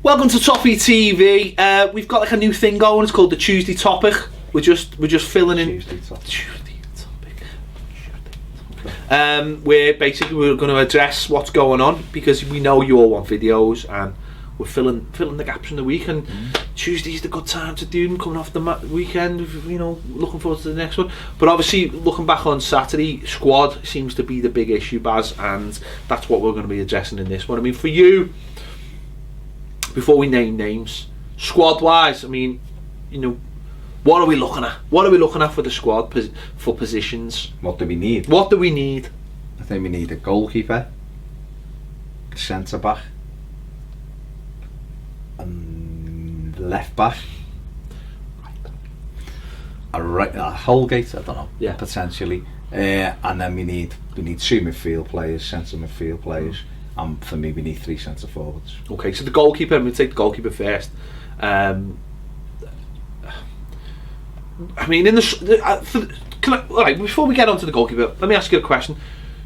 Welcome to Toffee TV. We've got like a new thing going. It's called the Tuesday Topic. We're just filling in. Tuesday Topic. Where basically we're going to address what's going on because we know you all want videos and we're filling the gaps in the week. And Tuesday's the good time to do them. Coming off the weekend, you know, looking forward to the next one. But obviously, looking back on Saturday, squad seems to be the big issue, Baz, and that's what we're going to be addressing in this one. I mean, for you. Before we name names, squad-wise, I mean, you know, what are we looking at? What are we looking at for the squad for positions? What do we need? What do we need? I think we need a goalkeeper, a centre back, and left back, a Holgate. I don't know. Yeah, potentially, and then we need two midfield players, centre midfield players. And for me, we need 3 centre forwards. Okay, so the goalkeeper. I'm going to take the goalkeeper first. I mean, before we get on to the goalkeeper, let me ask you a question.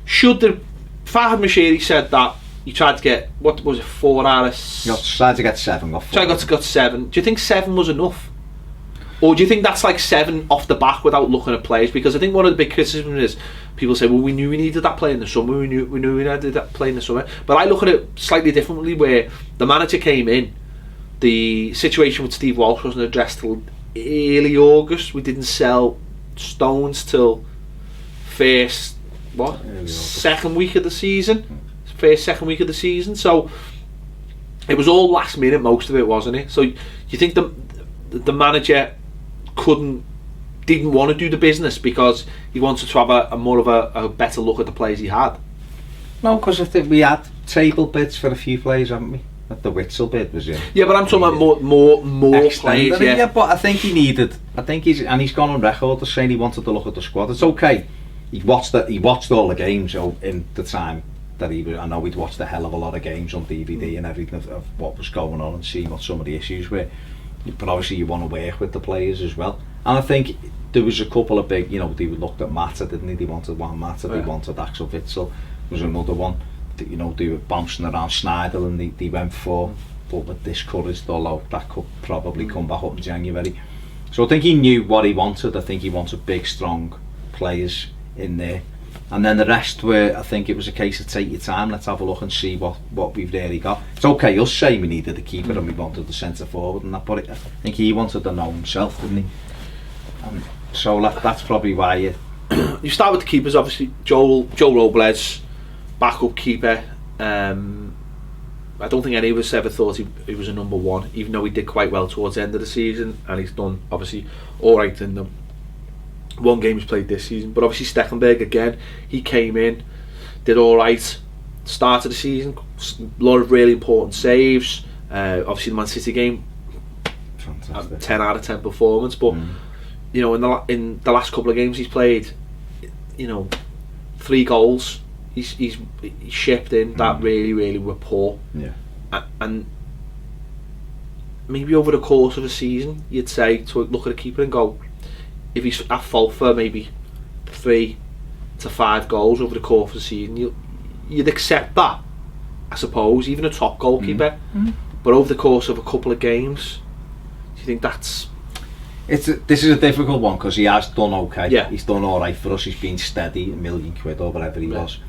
Should the Fahad Mashiri said that you tried to get, what was it, 4 out of... You tried to get 7 off. So I got 7. Do you think 7 was enough? Or do you think that's like 7 off the back without looking at players? Because I think one of the big criticisms is people say, well, we knew we needed that play in the summer, we knew we needed that play in the summer. But I look at it slightly differently, where the manager came in, the situation with Steve Walsh wasn't addressed till early August. We didn't sell Stones till second week of the season. Second week of the season. So it was all last minute, most of it, wasn't it? So you think the manager didn't want to do the business because he wanted to have a more of a better look at the players he had? No, because I think we had table bids for a few players, haven't we? Like the Witzel bid was in. Yeah, but I'm talking about more players. Yeah, but I think he's gone on record as saying he wanted to look at the squad. It's okay. He watched all the games in the time that he was. I know he'd watched a hell of a lot of games on DVD and everything of what was going on and seeing what some of the issues were. But obviously you want to work with the players as well. And I think there was a couple of big, you know, they looked at Mata, didn't they? They wanted one Mata, they wanted Axel Witsel. There was another one that, you know, they were bouncing around Schneider and they went for, but were discouraged, although that could probably come back up in January. So I think he knew what he wanted. I think he wanted big, strong players in there. And then the rest were, I think it was a case of take your time, let's have a look and see what we've really got. It's okay, us saying we needed a keeper and we wanted the centre forward and that, but I think he wanted to know himself, didn't he? So that's probably why you start with the keepers. Obviously Joe Robles, backup keeper. I don't think any of us ever thought he was a number 1, even though he did quite well towards the end of the season, and he's done obviously alright in the 1 game he's played this season. But obviously Stecklenberg again, he came in, did alright, start of the season, a lot of really important saves. Obviously the Man City game, fantastic. 10 out of 10 performance. But you know, in the last couple of games he's played, you know, 3 goals. He's shipped in that really rapport. Yeah. And maybe over the course of a season, you'd say to look at a keeper and go, if he's at fault for maybe 3 to 5 goals over the course of the season, you'd accept that, I suppose, even a top goalkeeper. But over the course of a couple of games, do you think that's... This is a difficult one because he has done okay. Yeah. He's done all right for us. He's been steady, £1 million or whatever he was.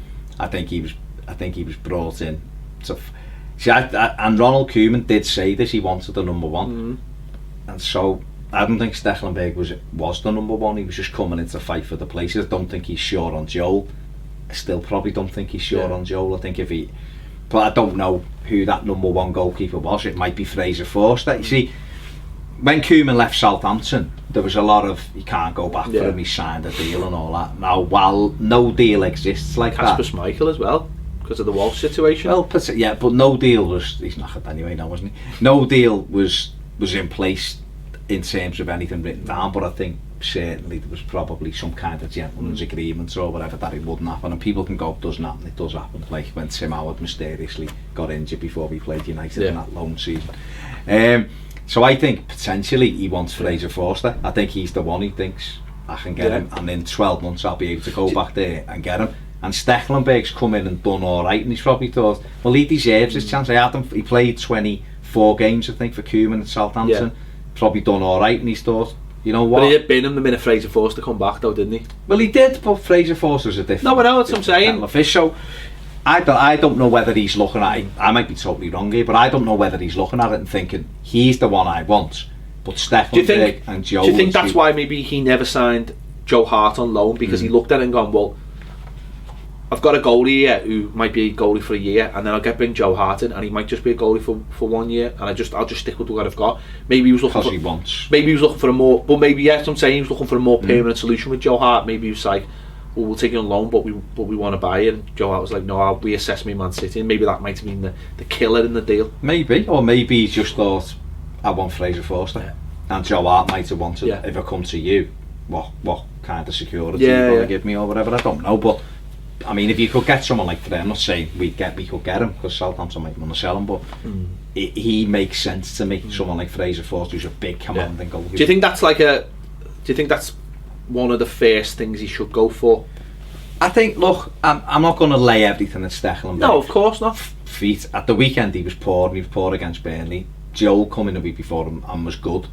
I think he was brought in to. And Ronald Koeman did say this. He wanted the number 1, and so I don't think Stecklenberg was the number 1. He was just coming in to fight for the place. I don't think he's sure on Joel. I still probably don't think he's sure on Joel. I think but I don't know who that number 1 goalkeeper was. It might be Fraser Forster. You see, when Koeman left Southampton, there was a lot of, you can't go back for him, he signed a deal and all that. Now, while no deal exists like Kasper Schmeichel as well, because of the Walsh situation. Well, yeah, but no deal was, he's knackered anyway now, wasn't he? No deal was in place in terms of anything written down, but I think certainly there was probably some kind of gentleman's agreement or whatever that it wouldn't happen. And people can go, it doesn't happen, it does happen. Like when Tim Howard mysteriously got injured before we played United in that loan season. So I think potentially he wants Fraser Forster. I think he's the one. He thinks I can get him, and in 12 months I'll be able to go back there and get him. And Stecklenberg's come in and done all right, and he's probably thought, well, he deserves his chance. He played 25 4 games, I think, for Koeman at Southampton. Probably done all right, and he's thought, you know what? But he did bin him the minute Fraser forced to come back, though, didn't he? Well, he did, but Fraser Forster's a different. No, I know that's what I'm saying. Fish, so I don't know whether he's looking at it. I might be totally wrong here, but I don't know whether he's looking at it and thinking he's the one I want. But Stefan Berg and Joe. Do you think that's why maybe he never signed Joe Hart on loan, because he looked at it and gone, well, I've got a goalie here who might be a goalie for a year, and then I'll bring Joe Hart in, and he might just be a goalie for 1 year, and I'll just stick with what I've got. Maybe he was looking maybe he was looking for a more, but maybe I'm saying he was looking for a more permanent solution with Joe Hart. Maybe he was like, well, we'll take you on loan, but we want to buy it. And Joe Hart was like, no, I'll reassess me Man City, and maybe that might have been the killer in the deal. Maybe, or maybe he just thought, I want Fraser Forster, and Joe Hart might have wanted, if I come to you, what kind of security you're going to give me or whatever. I don't know, but I mean, if you could get someone like Fred, I'm not saying we could get him, because Southampton might want to sell him, but he makes sense to me. Someone like Fraser Forster, who's a big commanding goalkeeper. Do you think that's one of the first things he should go for? I think, look, I'm not going to lay everything at Stekelenburg. No, of course not. Feet at the weekend he was poor, and he was poor against Burnley. Joel coming a week before him and was good.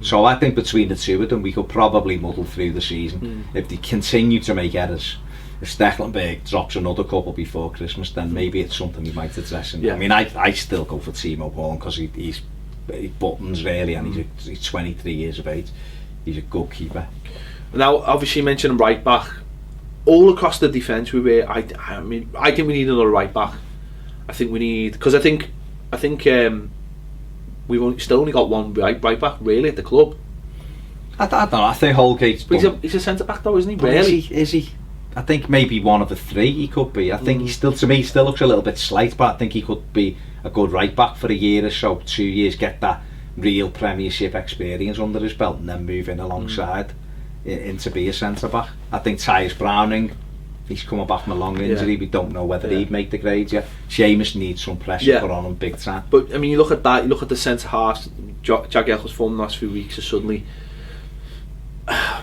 So I think between the two of them, we could probably muddle through the season. If they continue to make errors, if Stekelenburg drops another couple before Christmas, then maybe it's something we might address. And I mean, I still go for Timo Horn, because he buttons really, and he's 23 years of age. He's a good keeper. Now, obviously, mentioning right back, all across the defence, I think we need another right back. I think we need, because I think we've still only got one right back really at the club. I don't know. I think Holgate's. He's a centre back though, isn't he? Really? Is he? I think maybe one of the 3 he could be. I think he still looks a little bit slight, but I think he could be a good right back for a year or so, 2 years, get that real Premiership experience under his belt, and then move in alongside into be a centre back. I think Tyus Browning, he's coming back from a long injury. We don't know whether he'd make the grade yet. Seamus needs some pressure put on him big time. But I mean, you look at that. You look at the centre halves. Jack Elker's form in the last few weeks has suddenly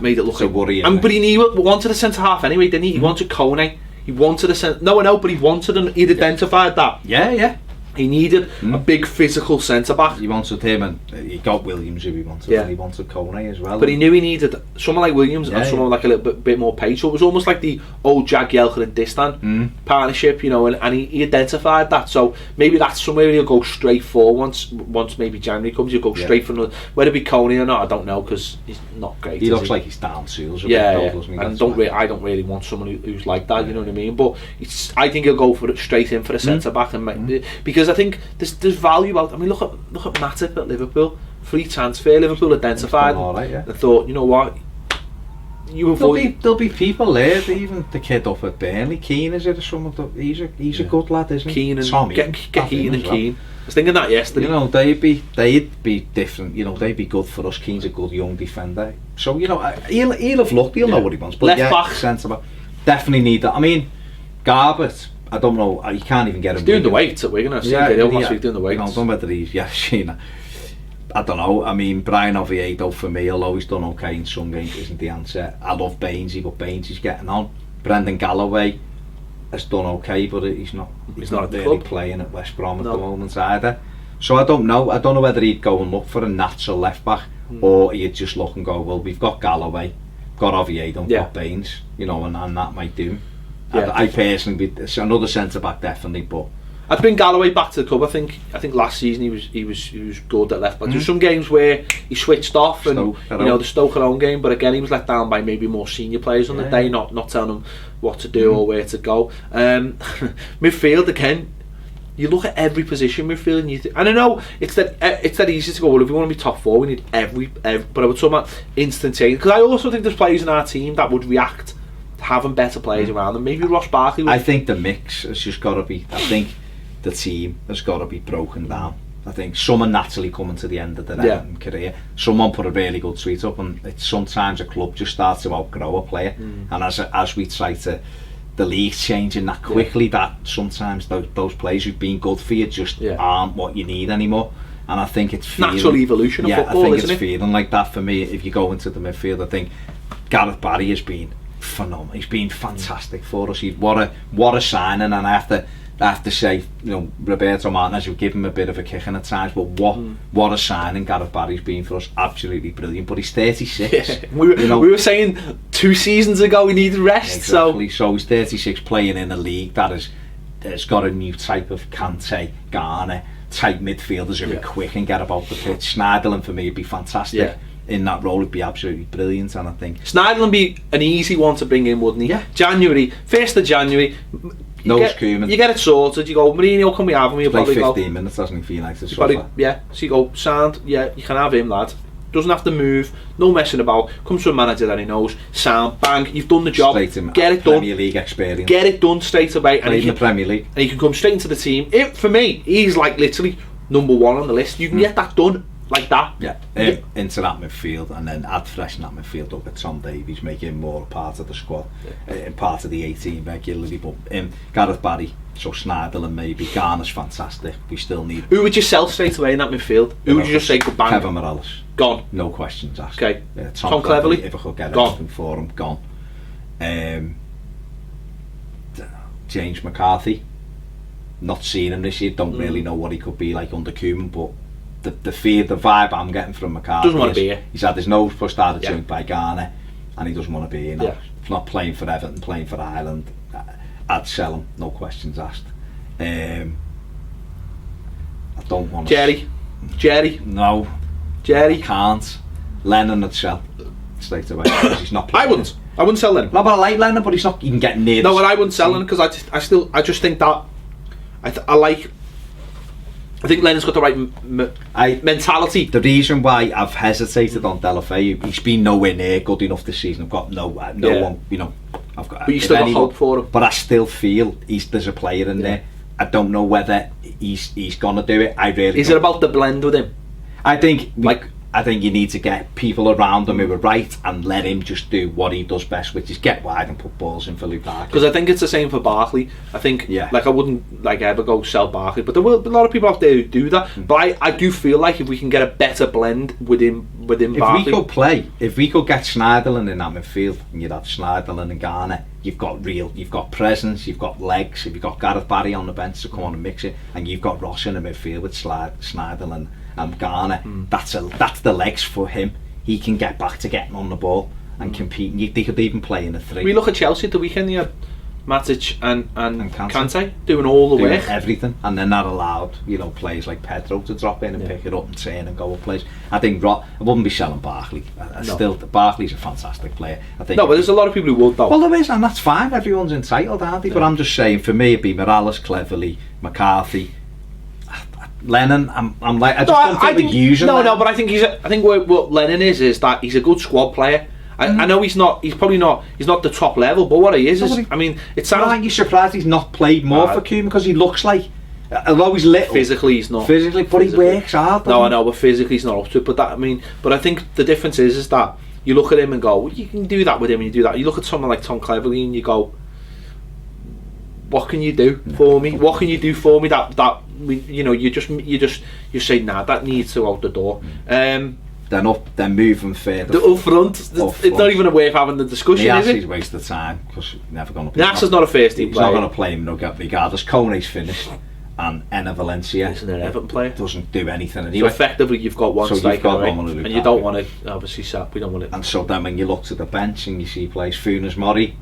made it look like worrying. But he wanted a centre half anyway, didn't he? He wanted Kone. He wanted a centre. No one else, but he wanted. He'd identified that. Yeah. He needed a big physical centre back. He wanted him, and he got Williams who he wanted, and he wanted Kone as well. But he knew he needed someone like Williams and someone like a little bit more pace. So it was almost like the old Jagielka and Distan partnership, you know, and he identified that. So maybe that's somewhere he'll go straight for once maybe January comes. He'll go straight for another. Whether it be Kone or not, I don't know, because he's not great. He looks like he's down tools. And I don't really want someone who's like that. You know what I mean? But I think he'll go for it straight in for a centre back, and because I think there's value out. I mean, look at Matip at Liverpool. Free transfer. Liverpool identified and thought, you know what, there'll be people there. Even the kid up at Burnley, Keane, is it, or something? He's a good lad, isn't he? Keane and Tommy, get Keane and Keane. I was thinking that yesterday. You know, they'd be different. You know, they'd be good for us. Keane's a good young defender, so you know he'll have looked. He'll know what he wants. But left back, centre back, definitely need that. I mean, Garbett, I don't know. You can't even get him. He's doing the weights at Wigan. Last week doing the weights. I don't know whether he's I don't know. I mean, Brian Oviedo for me, although he's done okay in some games, isn't the answer. I love Bainesy, but Bainesy's getting on. Brendan Galloway has done okay, but he's not really playing at West Brom at the moment either. So I don't know. I don't know whether he'd go and look for a natural left back, or he'd just look and go, well, we've got Galloway, got Oviedo, got Baines, you know, and that might do. I personally, another centre back definitely, but I'd bring Galloway back to the club. I think last season he was good at left back. There's some games where he switched off, and the Stoke own game, but again he was let down by maybe more senior players on the day, not telling him what to do or where to go. Midfield again. You look at every position midfield, and I know it's that easy to go, well, if we want to be top 4 we need every but I would talk about instantaneous, because I also think there's players in our team that would react to having better players around them. Maybe Ross Barkley I think the mix has just got to be, I think the team has got to be broken down. I think some are naturally coming to the end of their career. Someone put a really good tweet up, and it's sometimes a club just starts to outgrow a player, and as we try to, the league's changing that quickly, that sometimes those players who've been good for you just aren't what you need anymore. And I think it's natural evolution of football, I think isn't it's feeling like that for me. If you go into the midfield, I think Gareth Barry has been phenomenal. He's been fantastic for us. What a signing, and I have to I have to say, Roberto Martinez, you've given him a bit of a kick in at times, but what a signing Gareth Barry's been for us. Absolutely brilliant. But he's 36. Yeah. We were saying 2 seasons ago he needed rest. Exactly. So he's 36, playing in a league that has got a new type of Kante, Garner type midfielders who are quick and get about the pitch. Schneiderlin for me would be fantastic. Yeah. In that role, would be absolutely brilliant, and I think Schneiderlin be an easy one to bring in, wouldn't he? Yeah. January, 1st of January. You get it sorted. You go, Mourinho, can we have him? You play 15 minutes, doesn't he, for United? So you go, sound. Yeah, you can have him, lad. Doesn't have to move. No messing about. Comes to a manager that he knows. Sound, bang. You've done the job. Get it done. Premier League experience. Get it done straight away. And in the Premier League, and he can come straight into the team. For me, he's like literally number 1 on the list. You can get that done. Like that, into that midfield, and then add fresh in that midfield up at Tom Davies, make him more part of the squad, part of the 18 regularly. But Gareth Barry, so Schneiderlin maybe, Garner's fantastic. We still need. Who would you sell straight away in that midfield? Who would you just say go bang? Kevin Morales, gone. No questions asked. Okay. Tom Cleverley, if I could get anything for him, gone. James McCarthy, not seen him this year. Don't really know what he could be like under Koeman, but. The vibe I'm getting from McCarthy doesn't want to be here. He's had his nose pushed out of the joint by Garner, and he doesn't want to be here now. He's not playing for Everton, playing for Ireland. I'd sell him, no questions asked. I don't want Jerry. No. Jerry can't. Lennon would sell straight away because he's not playing. I wouldn't sell Lennon. No, but I like Lennon, but he's not even getting near. No, but I wouldn't sell Lennon because I just think that I think Lennon's got the right mentality. The reason why I've hesitated on Deulofeu, he's been nowhere near good enough this season. I've got no one, I've got. But you still got hope for him. But I still feel there's a player in there. I don't know whether he's gonna do it. Is it about the blend with him? I think you need to get people around him who are right and let him just do what he does best, which is get wide and put balls in for Lukaku. Because I think it's the same for Barkley. I think, I wouldn't ever go sell Barkley, but there will be a lot of people out there who do that. But I do feel like if we can get a better blend within Barkley, if we could get Schneiderlin in that midfield, and you'd have Schneiderlin and Garner, you've got presence, you've got legs. If you've got Gareth Barry on the bench to come on and mix it, and you've got Ross in the midfield with Schneiderlin and Garner, that's the legs for him. He can get back to getting on the ball and compete. They could even play in a 3. We look at Chelsea at the weekend. You had Matic and Kante doing all the work, everything, and then that allowed players like Pedro to drop in and pick it up and turn and go up plays. I think I wouldn't be selling Barkley. Still, Barkley's a fantastic player. I think. No, but there's a lot of people who would though. Well, there is, and that's fine. Everyone's entitled, aren't they? But I'm just saying, for me, it'd be Morales, Cleverley, McCarthy. Lennon, I'm like, I just don't think we're using. No, but I think what Lennon is that he's a good squad player. I know he's probably not the top level, but what he is I mean, it sounds like you're surprised he's not played more for Koeman, because he looks like, although he's little, physically he's not. But he works hard. No, I know, but physically he's not up to it. But I think the difference is that you look at him and go, well, you can do that with him, and you do that. You look at someone like Tom Cleverley and you go, what can you do for me? What can you do for me you say, nah, that needs to out the door. Then moving further up front, it's not even worth having the discussion, is it? He's wasted time because he's never going to play. Nasa's not a first team player. He's not going to play him regardless. Kone's finished, and Enna Valencia isn't an Everton player, doesn't do anything anyway. So effectively you've got one striker, and you don't want to obviously we don't want it. And so then when you look to the bench and you see plays Funes Mori,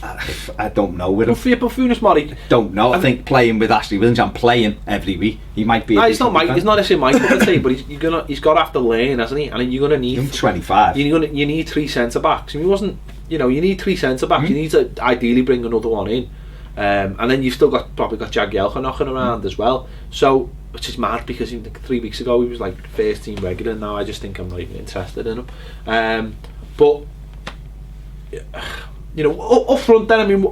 I don't know with him. For Funes Mori, don't know. I think playing with Ashley Williams, I'm playing every week. He might be. He's not necessarily my cup of tea, but he's got to have to learn, hasn't he? And you're going to need. I'm 25. You need 3 centre backs. I mean, you need 3 centre backs. You need to ideally bring another one in, and then you've still probably got Jagielka knocking around as well. So, which is mad because 3 weeks ago he was like first team regular. Now I just think I'm not even interested in him. But. Up front then, I mean,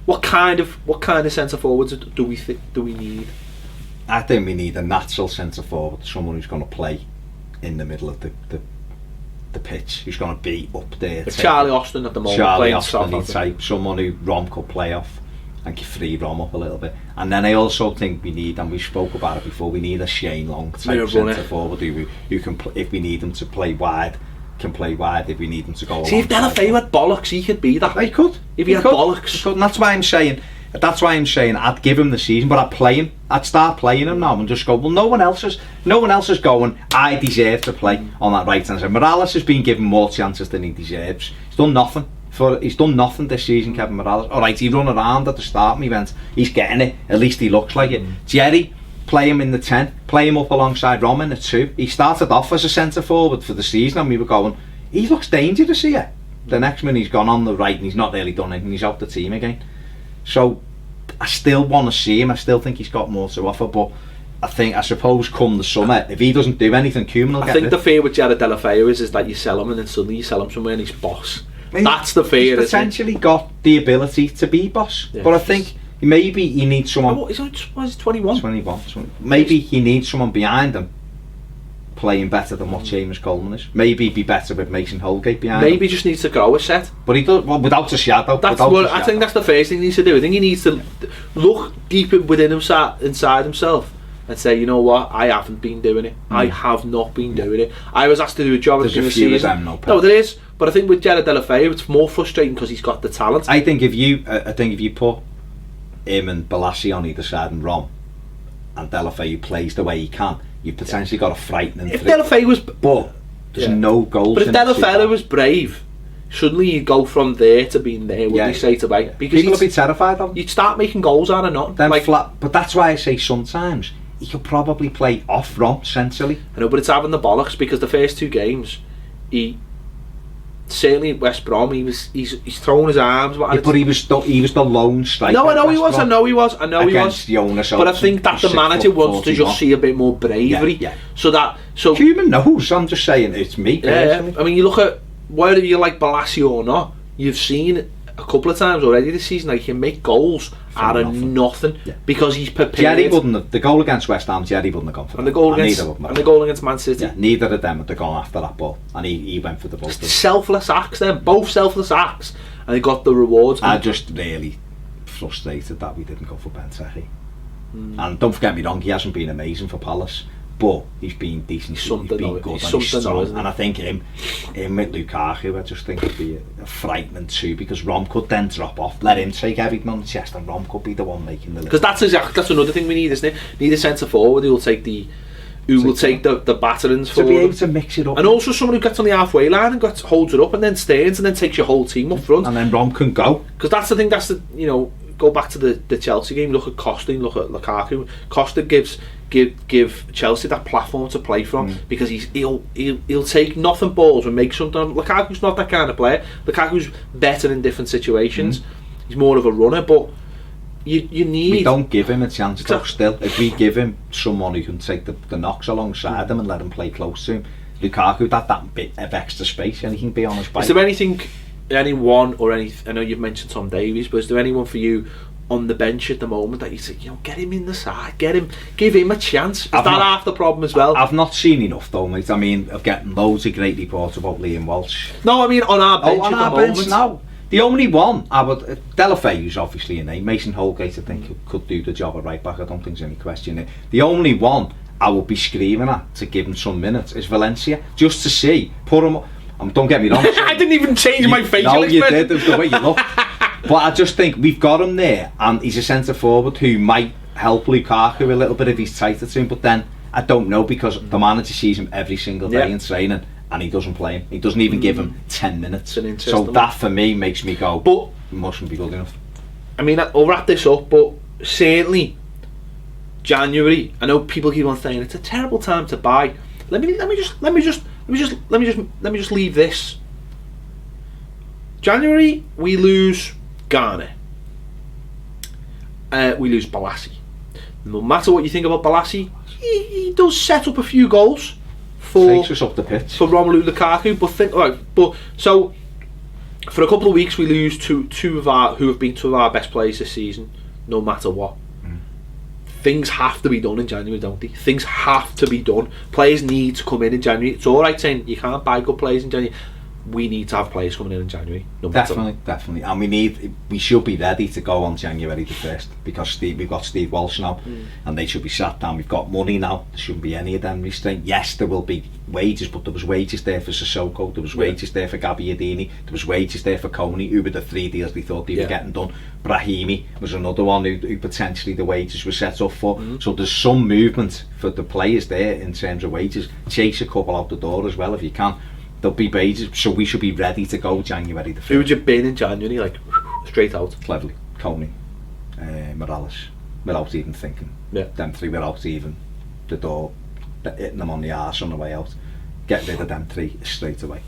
what kind of centre forwards do we need? I think we need a natural centre forward, someone who's going to play in the middle of the pitch, who's going to be up there. Charlie Austin at the moment. Charlie Austin type, someone who Rom could play off and free Rom up a little bit. And then I also think we need, and we spoke about it before, we need a Shane Long type centre forward who can, if we need him to play wide, can play wide if we need him to go. See, if Delafeu had bollocks, he could be that. He could. If he had bollocks. He could. And that's why I'm saying I'd give him the season, but I'd play him. I'd start playing him now and just go, well, no one else is going, I deserve to play on that right hand side. Morales has been given more chances than he deserves. He's done nothing this season, Kevin Morales. Alright, he run around at the start and he went, he's getting it, at least he looks like it. Jerry, play him in the 10, play him up alongside Rom in the 2. He started off as a centre forward for the season and we were going, he looks dangerous here. The next minute he's gone on the right and he's not really done anything, he's out the team again. So I still want to see him. I still think he's got more to offer, but I suppose come the summer, if he doesn't do anything, Koeman will get it. I think the fear with Jared Delafeu is that you sell him and then suddenly you sell him somewhere and he's boss. That's the fear. He's potentially got the ability to be boss, but I think maybe he needs someone. What is he 21? 21. Maybe he needs someone behind him playing better than what Seamus Coleman is. Maybe he'd be better with Mason Holgate behind him. Maybe he just needs to grow a set. But he does, well, without a shadow. I think that's the first thing he needs to do. I think he needs to look deep within himself, inside himself, and say, you know what, I haven't been doing it. I have not been doing it. I was asked to do a job. There's a few of them, no, there is. But I think with Jared Delafeu, it's more frustrating because he's got the talent. I think if you put him and Balassi on either side and Rom, and Delafeu plays the way he can, you've potentially got a frightening. If Delafeu was, but there's no goals. But if Delafeu was brave, suddenly you'd go from there to being there. Would you say to me? Because people would be terrified of him. You'd start making goals out of nothing. Then but that's why I say sometimes he could probably play off Rom centrally. I know, but it's having the bollocks because the first 2 games, he. Certainly at West Brom, he's throwing his arms. But he was the lone striker. No, I know he was. Against the owner, but I think that the manager wants to just see a bit more bravery. So Koeman knows. I'm just saying, it's me personally. I mean, you look at whether you like Balassi or not. You've seen a couple of times already this season, like, he can make goals out of nothing because he's prepared. Jerry wouldn't have, the goal against West Ham, Jerry wouldn't have gone for that. And the goal against Man City. Yeah, neither of them had gone after that ball, and he went for the ball. Selfless acts then, both selfless acts, and they got the rewards. I'm just really frustrated that we didn't go for Ben Sechi. And don't forget me wrong, he hasn't been amazing for Palace, but he's been decent. He's been good, and he's strong. And I think him with Lukaku, I just think would be a frightening too, because Rom could then drop off, let him take everything on the chest, and Rom could be the one making the. Because that's another thing we need, isn't it? Need a centre forward who will take the batterings to be able to mix it up, and also someone who gets on the halfway line and holds it up and then stands and then takes your whole team up front, and then Rom can go. Because that's the thing. That's the go back to the Chelsea game. Look at Costa, look at Lukaku. Costa give Chelsea that platform to play from, because he'll take nothing balls and make something. Lukaku's not that kind of player. Lukaku's better in different situations. He's more of a runner, but you need. We don't give him a chance though. Still, if we give him someone who can take the knocks alongside him and let him play close to him, Lukaku that bit of extra space and he can be on his bike. Is there anyone or any? I know you've mentioned Tom Davies, but is there anyone for you on the bench at the moment that you say, get him in the side, give him a chance? Is that half the problem as well? I've not seen enough though, mate. I mean, I've getting loads of great reports about Liam Walsh. No, I mean on our bench on at our the bench moment. now. The only one I would, Delafeu's obviously a name. Mason Holgate, I think, could do the job at right back. I don't think there's any question in it. The only one I would be screaming at to give him some minutes is Valencia, just to see, put him. Don't get me wrong. I didn't even change my facial expression. No, you did. It was the way you look. But I just think we've got him there, and he's a centre forward who might help Lukaku a little bit if he's tighter to him. But then I don't know, because the manager sees him every single day in training, and he doesn't play him. He doesn't even give him 10 minutes. So that for me makes me go, but mustn't be good enough. I mean, I'll wrap this up, but certainly January. I know people keep on saying it's a terrible time to buy. Let me just leave this. January, we lose Garner. We lose Balassi. No matter what you think about Balassi, he does set up a few goals takes us up the pitch for Romelu Lukaku. So for a couple of weeks we lose two of our best players this season, no matter what. Things have to be done in January, don't they? Things have to be done. Players need to come in January. It's alright saying you can't buy good players in January. we need to have players coming in January. Definitely, and we should be ready to go on January the 1st, because we've got Steve Walsh now, and they should be sat down. We've got money now. There shouldn't be any of them restraint. Yes, there will be wages, but there was wages there for Sissoko, there was wages there for Gabbiadini, there was wages there for Coney, who were the 3 deals they thought they were getting done. Brahimi was another one who potentially the wages were set up for. So there's some movement for the players there in terms of wages. Chase a couple out the door as well if you can. There'll be wages, so we should be ready to go January the 1st. Who would you bin in January, like, straight out? Cleverly, Coney, Morales, without even thinking. Yeah. Them 3 without even the door, hitting them on the arse on the way out. Get rid of them 3 straight away.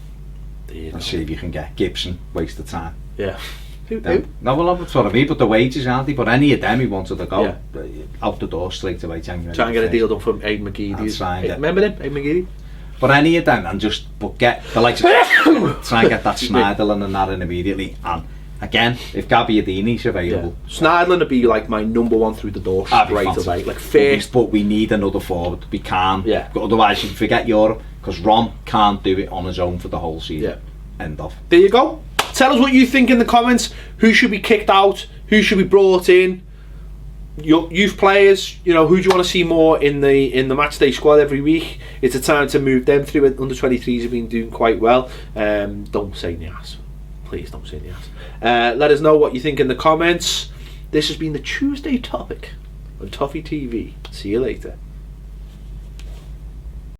And see if you can get Gibson, waste of time. Yeah. Who? No, well, that's what I mean, but the wages aren't they? But any of them who wanted to go, out the door straight away January. Try and get a deal done from Aidan McGeady. Remember him, Aidan McGeady? But any of them, and but get the likes of try and get that Schneiderlin and that in immediately. And again, if Gabbiadini's available, Schneiderlin would be like my number 1 through the door straight away. Like first, but we need another forward. We can't. Yeah. Otherwise, you forget Europe, because Rom can't do it on his own for the whole season. Yeah. End of. There you go. Tell us what you think in the comments. Who should be kicked out? Who should be brought in? Your youth players, who do you want to see more in the matchday squad every week? It's a time to move them through. Under 23s have been doing quite well. Don't say Nias, please don't say Nias. Let us know what you think in the comments. This has been the Tuesday topic on Toffee TV. See you later.